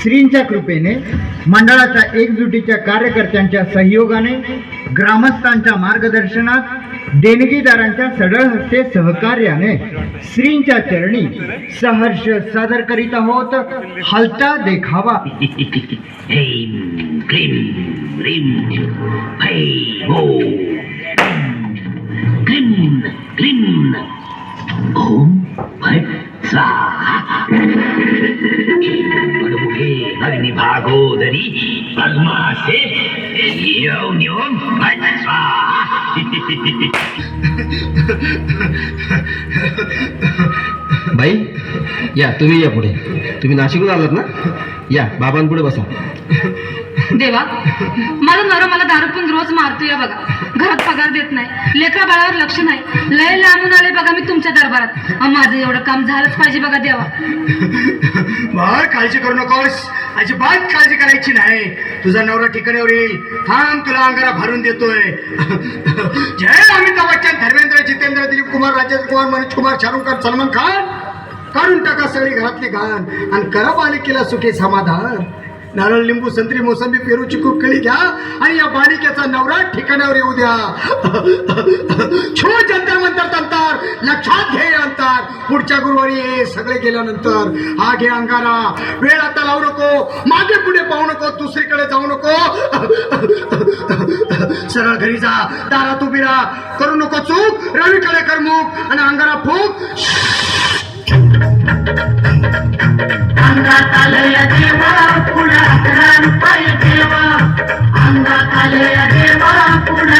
श्रींच्या कृपेने, मंडळाच्या एकजुटीच्या कार्यकर्त्यांच्या सहयोगाने, ग्रामस्थांच्या मार्गदर्शनात, देणगीदारांच्या सढळ हस्ते सहकार्याने श्रींच्या चरणी सहर्ष सादर करीत आहोत हलता देखावा. ह्रीं क्लीं ह्रीं फै हो क्लीं क्लीं ओम फट स्वाहा. पडमुखे अग्निभागोदरी पद्मासे योन्योम फट स्वाहा. बाई या, तुम्ही या पुढे. तुम्ही नाशिकहून आलात ना? या बाबांपुढे बसा. देवा, माझा नवरा मला दारू पिऊन रोज मारतोय बघा. घरात पगार देत नाही, लेकरा बाळावर लक्ष नाही. लय लांबून आले बघा मी तुमच्या दरबारात. माझं एवढं काम झालंच पाहिजे बघा देवा. बाळ काळजी करू नकोस, अजिबात काळजी करायची नाही. तुझा नवरा ठिकाणावर येईल. थांब, तुला अंगारा भरून देतोय. जय अमिताभ बच्चन, धर्मेंद्र, जितेंद्र, दिलीप कुमार, राजेश कुमार, मनोज कुमार, शाहरुख खान, सलमान खान. काढून टाका सगळी घरातली घाण आणि करा बालिकेला सुखी समाधान. नारळ, लिंबू, संत्री, मोसंबी, पेरू, चिकू, केळी घ्या आणि या बालिकेचा नवरा ठिकाणावर येऊ द्या. छो जंतर मंतर तंतर, लक्षात घे अंतर. पुढच्या गुरुवारी हे सगळे गेल्यानंतर हा घे अंगारा. वेळ आता लावू नको, मागे पुढे पाहू नको, दुसरीकडे जाऊ नको. सरळ घरी जा, दारात उभी राहा. करू नको चूक, रवीकडे कर मुख आणि अंगारा फूक. अंगात आलंय देवा, पुढे पाय देवा. अंगात आलंय देवा, पुढे